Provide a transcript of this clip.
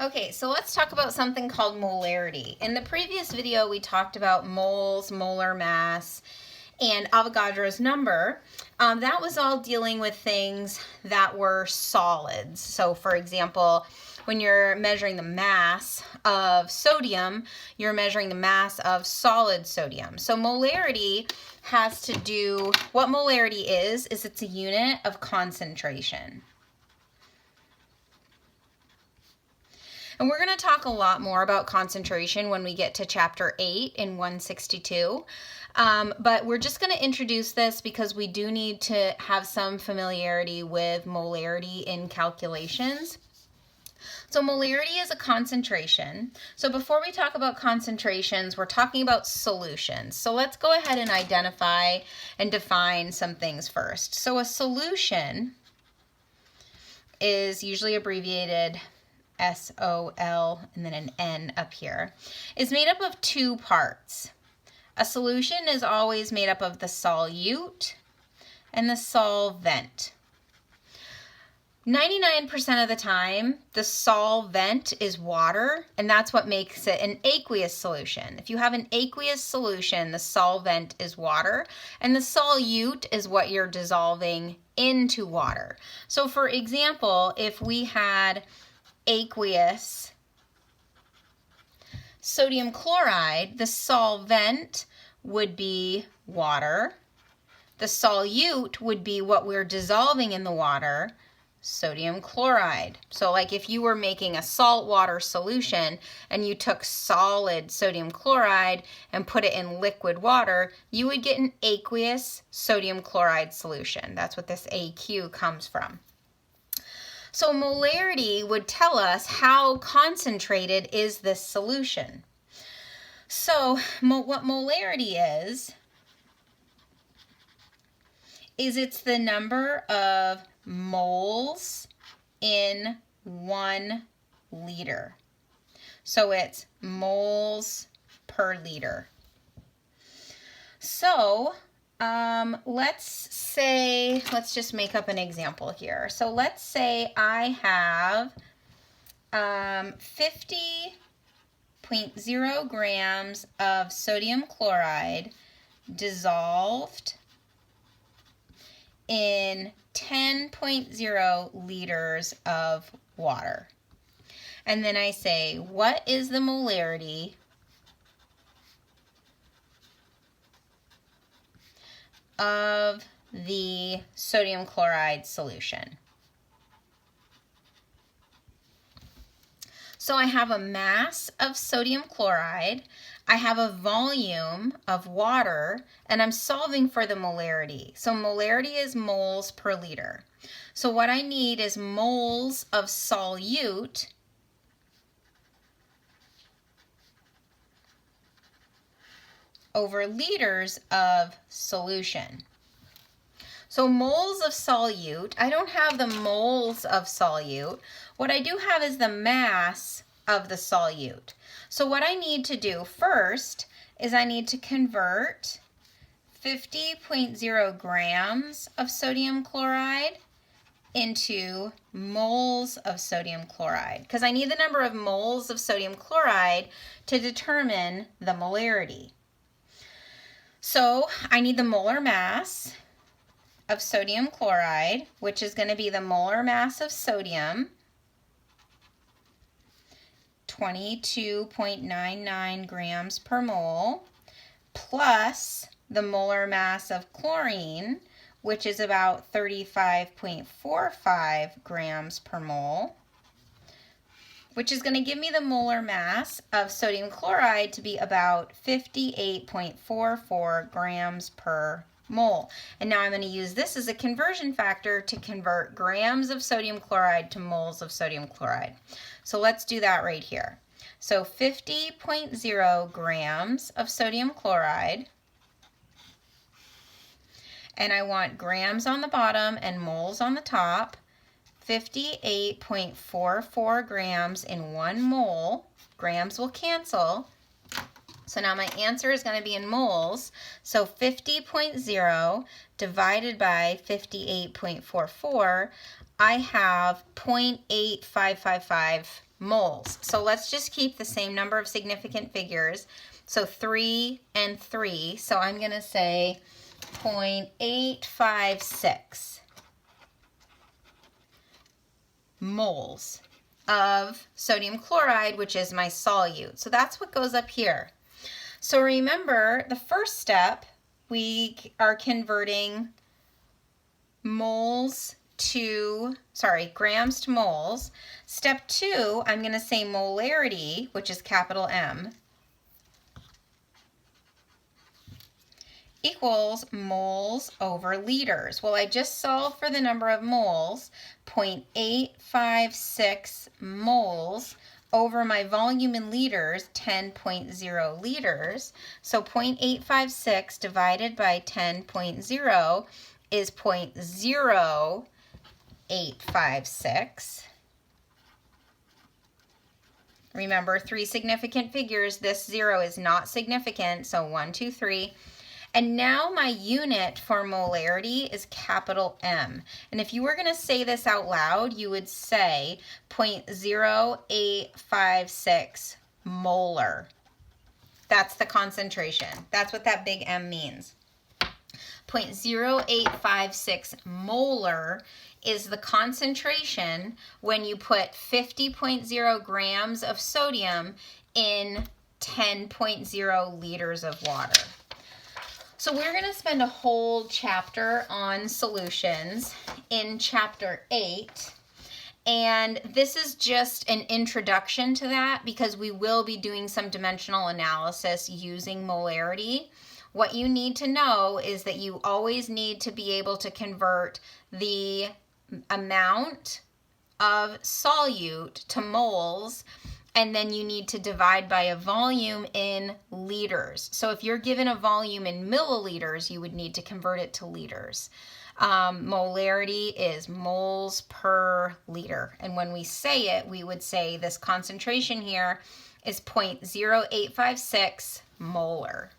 Okay, so let's talk about something called molarity. In the previous video, we talked about moles, molar mass, and Avogadro's number. That was all dealing with things that were solids. So for example, when you're measuring the mass of sodium, you're measuring the mass of solid sodium. So molarity has to do, what molarity is it's a unit of concentration. And we're going to talk a lot more about concentration when we get to chapter 8 in 162. But we're just going to introduce this because we do need to have some familiarity with molarity in calculations. So molarity is a concentration. So before we talk about concentrations, we're talking about solutions. So let's go ahead and identify and define some things first. So a solution is usually abbreviated SOL and then an N up here, is made up of two parts. A solution is always made up of the solute and the solvent. 99% of the time, the solvent is water, and that's what makes it an aqueous solution. If you have an aqueous solution, the solvent is water, and the solute is what you're dissolving into water. So for example, if we had aqueous sodium chloride, the solvent would be water. The solute would be what we're dissolving in the water, sodium chloride. So like if you were making a salt water solution and you took solid sodium chloride and put it in liquid water, you would get an aqueous sodium chloride solution. That's what this AQ comes from. So molarity would tell us how concentrated is this solution. So what molarity is it's the number of moles in 1 liter. So it's moles per liter. So let's just make up an example here. So let's say I have 50.0 grams of sodium chloride dissolved in 10.0 liters of water. And then I say, what is the molarity of the sodium chloride solution? So I have a mass of sodium chloride, I have a volume of water, and I'm solving for the molarity. So molarity is moles per liter. So what I need is moles of solute over liters of solution. So moles of solute, I don't have the moles of solute. What I do have is the mass of the solute. So what I need to do first is I need to convert 50.0 grams of sodium chloride into moles of sodium chloride, because I need the number of moles of sodium chloride to determine the molarity. So I need the molar mass of sodium chloride, which is going to be the molar mass of sodium, 22.99 grams per mole, plus the molar mass of chlorine, which is about 35.45 grams per mole, which is going to give me the molar mass of sodium chloride to be about 58.44 grams per mole. And now I'm going to use this as a conversion factor to convert grams of sodium chloride to moles of sodium chloride. So let's do that right here. So 50.0 grams of sodium chloride, and I want grams on the bottom and moles on the top. 58.44 grams in 1 mole. Grams will cancel. So now my answer is going to be in moles. So 50.0 divided by 58.44, I have 0.8555 moles. So let's just keep the same number of significant figures. So 3 and 3. So I'm going to say 0.856 moles of sodium chloride, which is my solute. So that's what goes up here. So remember, the first step, we are converting grams to moles. Step 2, I'm going to say molarity, which is capital M, equals moles over liters. Well, I just solved for the number of moles, 0.856 moles over my volume in liters, 10.0 liters. So 0.856 divided by 10.0 is 0.0856. Remember, 3 significant figures. This 0 is not significant, so 1, 2, 3. And now my unit for molarity is capital M. And if you were going to say this out loud, you would say 0.0856 molar. That's the concentration. That's what that big M means. 0.0856 molar is the concentration when you put 50.0 grams of sodium in 10.0 liters of water. So we're going to spend a whole chapter on solutions in chapter 8. And this is just an introduction to that because we will be doing some dimensional analysis using molarity. What you need to know is that you always need to be able to convert the amount of solute to moles, and then you need to divide by a volume in liters. So if you're given a volume in milliliters, you would need to convert it to liters. Molarity is moles per liter. And when we say it, we would say this concentration here is 0.0856 molar.